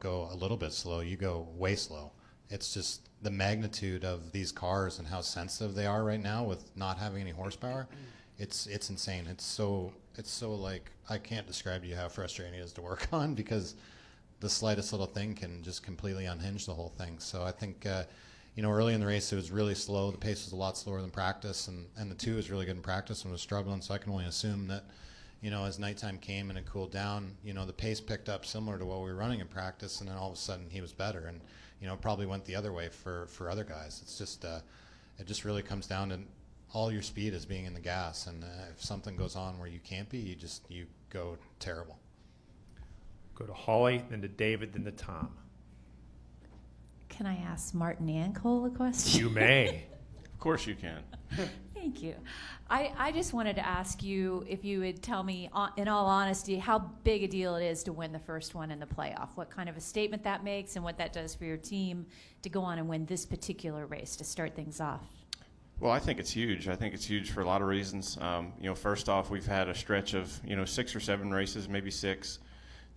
go a little bit slow, you go way slow. It's just the magnitude of these cars and how sensitive they are right now with not having any horsepower. It's insane. It's so like, I can't describe to you how frustrating it is to work on, because the slightest little thing can just completely unhinge the whole thing. So I think, early in the race it was really slow. The pace was a lot slower than practice, and the 2 was really good in practice and was struggling. So I can only assume that, as nighttime came and it cooled down, the pace picked up similar to what we were running in practice, and then all of a sudden he was better. And, it probably went the other way for other guys. It's just, it just really comes down to all your speed is being in the gas. And if something goes on where you can't be, you go terrible. Go to Holly, then to David, then to Tom. Can I ask Martin and Cole a question? You may. Of course you can. Thank you. I just wanted to ask you if you would tell me, in all honesty, how big a deal it is to win the first one in the playoff. What kind of a statement that makes and what that does for your team to go on and win this particular race to start things off. Well, I think it's huge. I think it's huge for a lot of reasons. First off, we've had a stretch of 6 or 7 races, maybe 6,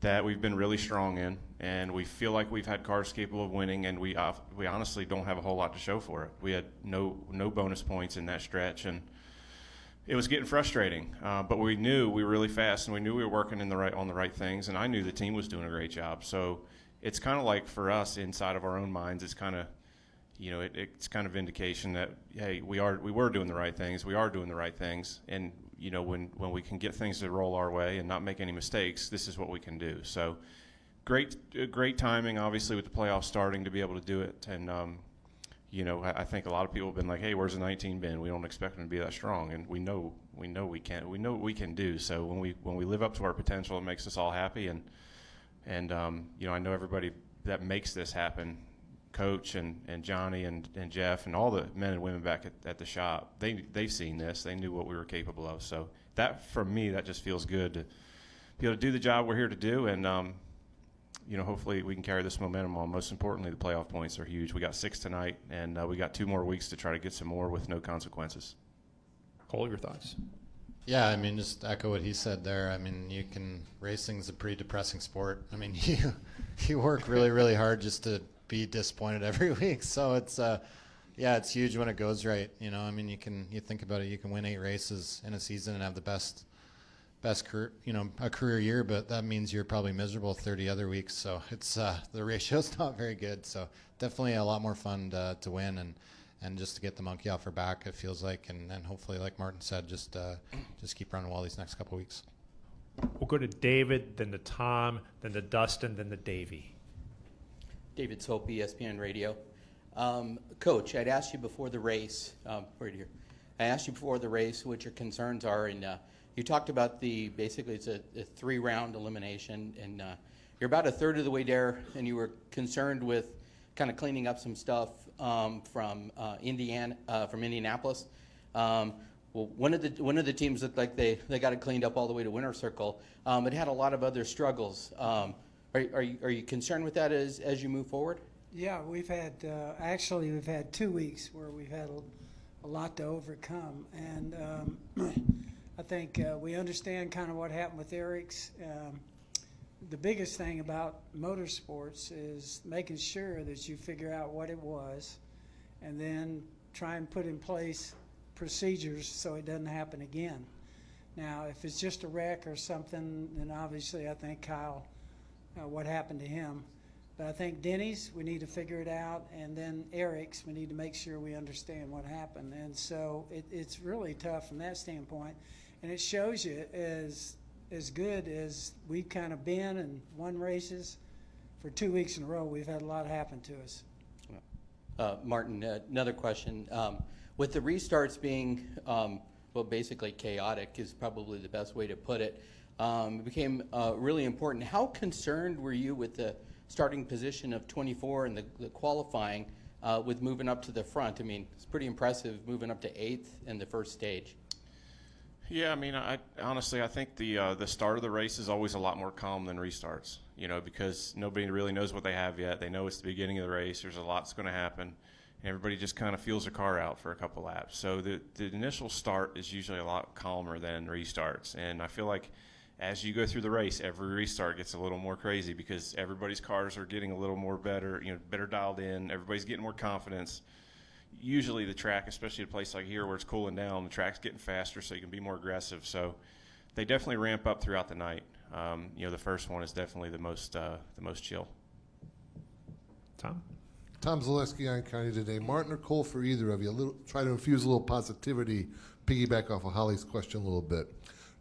that we've been really strong in, and we feel like we've had cars capable of winning, and we honestly don't have a whole lot to show for it. We had no bonus points in that stretch, and it was getting frustrating. But we knew we were really fast, and we knew we were working on the right things, and I knew the team was doing a great job. So it's kind of like, for us, inside of our own minds, it's kind of it's kind of indication that, hey, we were doing the right things. We are doing the right things, and when we can get things to roll our way and not make any mistakes, this is what we can do. So great timing, obviously, with the playoffs starting, to be able to do it. And I think a lot of people have been like, hey, where's the 19 been? We don't expect them to be that strong, and we know we can. We know what we can do. So when we live up to our potential, it makes us all happy. And I know everybody that makes this happen, Coach and Johnny and Jeff and all the men and women back at the shop, they've seen this. They knew what we were capable of. So that, for me, that just feels good to be able to do the job we're here to do. And hopefully we can carry this momentum on. Most importantly, the playoff points are huge. We got 6 tonight, and we got 2 more weeks to try to get some more with no consequences. Cole, your thoughts? Yeah, I mean, just echo what he said there. I mean, racing's a pretty depressing sport. I mean, you work really, really hard just to be disappointed every week. So it's it's huge when it goes right. I mean, you think about it, you can win 8 races in a season and have the best career, a career year, but that means you're probably miserable 30 other weeks. So it's the ratio's not very good. So definitely a lot more fun to win and just to get the monkey off her back, it feels like, and hopefully, like Martin said, just keep running well these next couple of weeks. We'll go to David, then to Tom, then to Dustin, then to Davey. David Soap, ESPN Radio. Coach, I'd asked you before the race, right here. I asked you before the race what your concerns are, and you talked about basically it's a 3-round elimination, and you're about a third of the way there, and you were concerned with kind of cleaning up some stuff from Indianapolis. Well, one of the teams looked like they got it cleaned up all the way to winner's circle. It had a lot of other struggles. Are you concerned with that as you move forward? Yeah, we've had 2 weeks where we've had a lot to overcome, and I think we understand kind of what happened with Eric's. The biggest thing about motorsports is making sure that you figure out what it was, and then try and put in place procedures so it doesn't happen again. Now, if it's just a wreck or something, then obviously I think Kyle, what happened to him. But I think Denny's, we need to figure it out, and then Eric's, we need to make sure we understand what happened. And so it's really tough from that standpoint, and it shows you as good as we've kind of been and won races for 2 weeks in a row, we've had a lot happen to us. Martin, another question. With the restarts being, basically chaotic is probably the best way to put it, it became really important. How concerned were you with the starting position of 24 and the qualifying with moving up to the front? I mean, it's pretty impressive moving up to 8th in the first stage. Yeah, I mean, I honestly think the start of the race is always a lot more calm than restarts, because nobody really knows what they have yet. They know it's the beginning of the race. There's a lot that's going to happen. And everybody just kind of feels their car out for a couple laps. So the initial start is usually a lot calmer than restarts. And I feel like as you go through the race, every restart gets a little more crazy because everybody's cars are getting a little more better, better dialed in. Everybody's getting more confidence. Usually the track, especially at a place like here where it's cooling down, the track's getting faster so you can be more aggressive. So they definitely ramp up throughout the night. The first one is definitely the most chill. Tom? Tom Zaleski on County Today. Martin or Cole for either of you. Try to infuse a little positivity, piggyback off of Holly's question a little bit.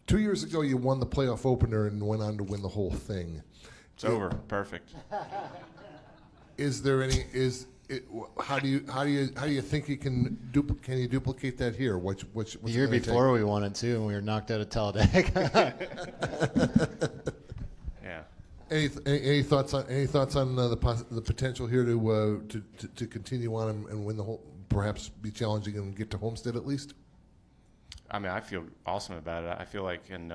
2 years ago, you won the playoff opener and went on to win the whole thing. It's over. Perfect. Is there any? How do you think you can duplicate that here? What's The year before we won it too, and we were knocked out of Talladega. Yeah. Any thoughts on the potential here to continue on and win the whole, perhaps be challenging and get to Homestead at least? I mean, I feel awesome about it. I feel like, and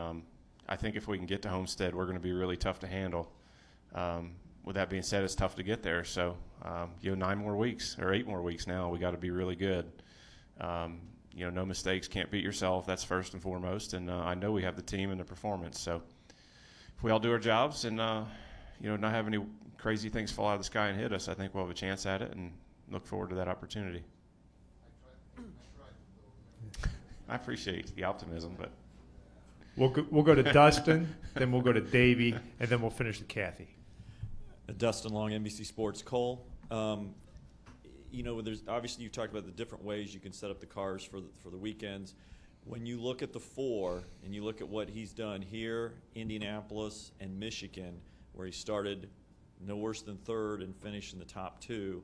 I think if we can get to Homestead, we're going to be really tough to handle. With that being said, it's tough to get there. So, 9 more weeks or 8 more weeks now, we got to be really good. No mistakes, can't beat yourself. That's first and foremost. And I know we have the team and the performance. So, if we all do our jobs and not have any crazy things fall out of the sky and hit us, I think we'll have a chance at it and look forward to that opportunity. I appreciate the optimism, but We'll go to Dustin, then we'll go to Davey, and then we'll finish with Kathy. Dustin Long, NBC Sports. Cole, there's obviously you talked about the different ways you can set up the cars for the weekends. When you look at the 4 and you look at what he's done here, Indianapolis and Michigan, where he started no worse than 3rd and finished in the top 2,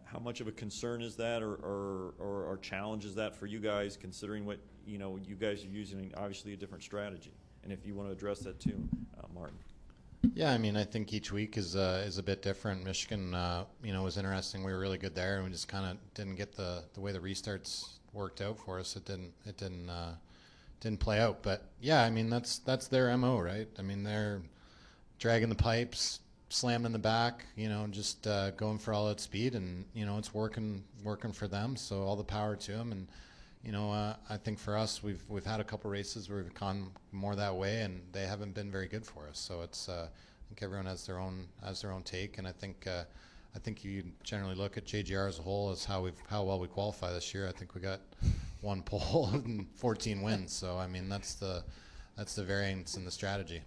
how much of a concern is that, or challenge is that for you guys, considering what you guys are using, obviously a different strategy? And if you want to address that too, Martin. Yeah, I mean, I think each week is a bit different. Michigan, was interesting. We were really good there, and we just kind of didn't get the way the restarts worked out for us. It didn't play out. But yeah, I mean, that's their MO, right? I mean, they're dragging the pipes, slammed in the back, just going for all out speed, and it's working for them. So all the power to them. And I think for us, we've had a couple races where we've gone more that way, and they haven't been very good for us. So it's I think everyone has their own take, and I think you generally look at JGR as a whole as how well we qualify this year. I think we got 1 pole and 14 wins. So I mean that's the variance in the strategy.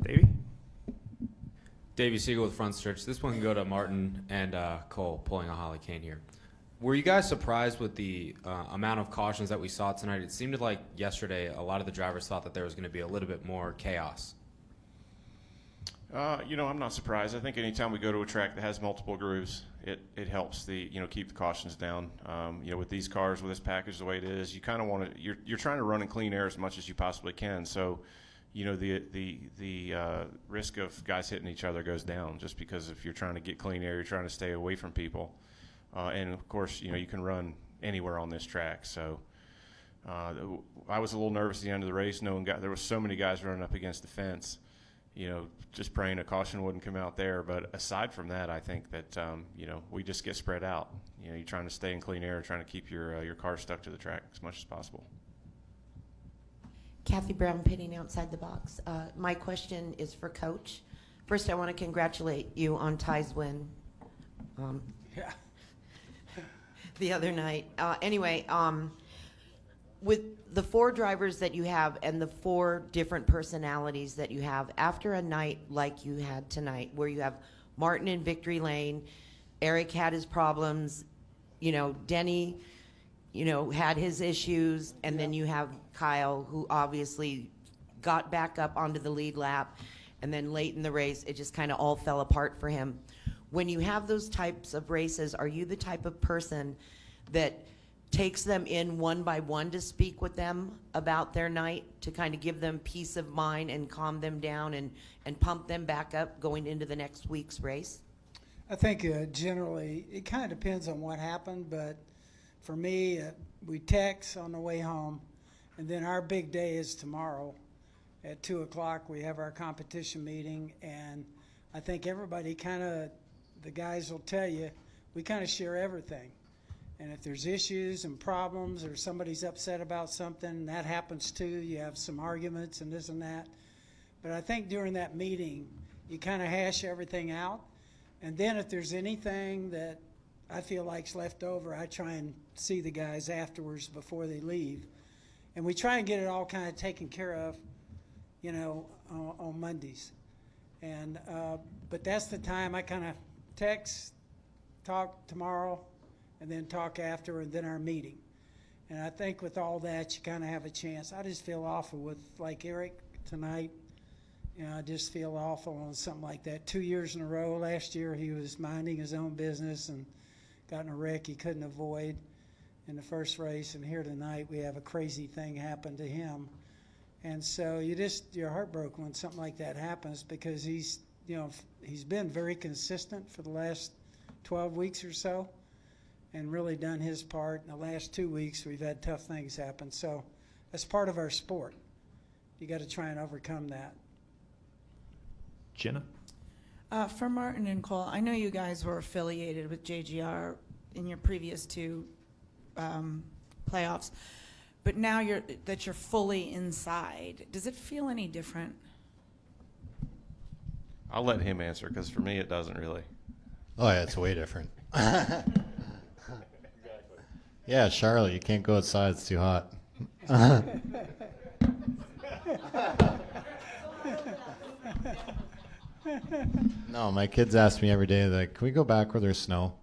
Davey? Davey Siegel with Front Stretch. This one can go to Martin and Cole, pulling a Holly Kane here. Were you guys surprised with the amount of cautions that we saw tonight? It seemed like yesterday a lot of the drivers thought that there was going to be a little bit more chaos. I'm not surprised. I think anytime we go to a track that has multiple grooves, it helps keep the cautions down. With these cars, with this package the way it is, you kind of want to you're trying to run in clean air as much as you possibly can. So, the risk of guys hitting each other goes down just because if you're trying to get clean air, you're trying to stay away from people. And of course, you can run anywhere on this track. So I was a little nervous at the end of the race, knowing there was so many guys running up against the fence. Just praying a caution wouldn't come out there. But aside from that, I think that we just get spread out. You're trying to stay in clean air, trying to keep your car stuck to the track as much as possible. Kathy Brown, pitting outside the box. My question is for Coach. First, I want to congratulate you on Ty's win. Yeah. The other night. With the 4 drivers that you have and the 4 different personalities that you have, after a night like you had tonight, where you have Martin in victory lane, Eric had his problems, Denny, had his issues, and then you have Kyle, who obviously got back up onto the lead lap, and then late in the race, it just kind of all fell apart for him. When you have those types of races, are you the type of person that takes them in one by one to speak with them about their night, to kind of give them peace of mind and calm them down and pump them back up going into the next week's race? I think generally it kind of depends on what happened, but for me, we text on the way home, and then our big day is tomorrow at 2 o'clock. We have our competition meeting, and I think everybody the guys will tell you, we kind of share everything. And if there's issues and problems or somebody's upset about something, that happens too. You have some arguments and this and that. But I think during that meeting, you kind of hash everything out. And then if there's anything that I feel like's left over, I try and see the guys afterwards before they leave. And we try and get it all kind of taken care of, on Mondays. And but that's the time I kind of text, talk tomorrow, and then talk after, and then our meeting. And I think with all that, you kind of have a chance. I just feel awful with, like Eric tonight. I just feel awful on something like that. 2 years in a row. Last year, he was minding his own business and got in a wreck he couldn't avoid in the first race. And here tonight, we have a crazy thing happen to him. And so you're heartbroken when something like that happens, because he's been very consistent for the last 12 weeks or so and really done his part. In the last 2 weeks, we've had tough things happen. So that's part of our sport. You got to try and overcome that. Jenna? For Martin and Cole, I know you guys were affiliated with JGR in your previous two playoffs, but now that you're fully inside, does it feel any different? I'll let him answer, because for me it doesn't really. Oh yeah, it's way different. Yeah, Charlotte, you can't go outside; it's too hot. No, my kids ask me every day, like, "Can we go back where there's snow?"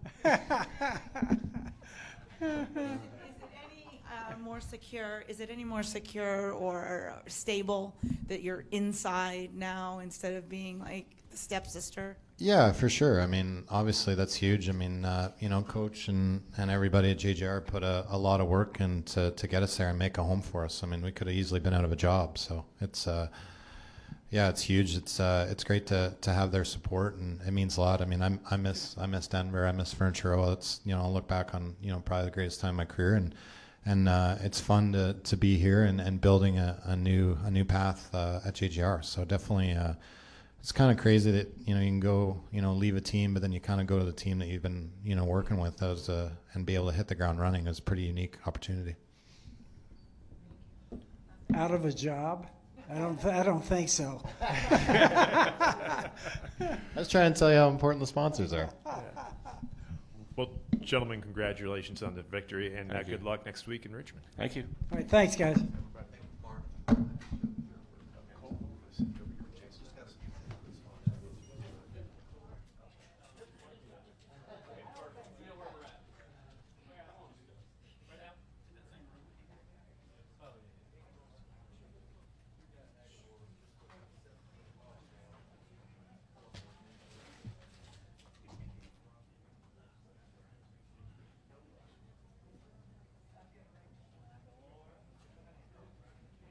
Is it any more secure or stable that you're inside now instead of being like the stepsister? Yeah, for sure. I mean, obviously that's huge. I mean, Coach and everybody at JGR put a lot of work in to get us there and make a home for us. I mean, we could have easily been out of a job. So it's, it's huge. It's great to have their support, and it means a lot. I mean, I miss Denver. I miss Furniture Row. It's, I'll look back on, probably the greatest time of my career, and it's fun to be here and building a new path at JGR. So definitely, it's kind of crazy that you can go leave a team, but then you kind of go to the team that you've been working with and be able to hit the ground running is a pretty unique opportunity. Out of a job? I don't think so. I was trying to tell you how important the sponsors are. Well, gentlemen, congratulations on the victory, and good luck next week in Richmond. Thank you. All right, thanks, guys.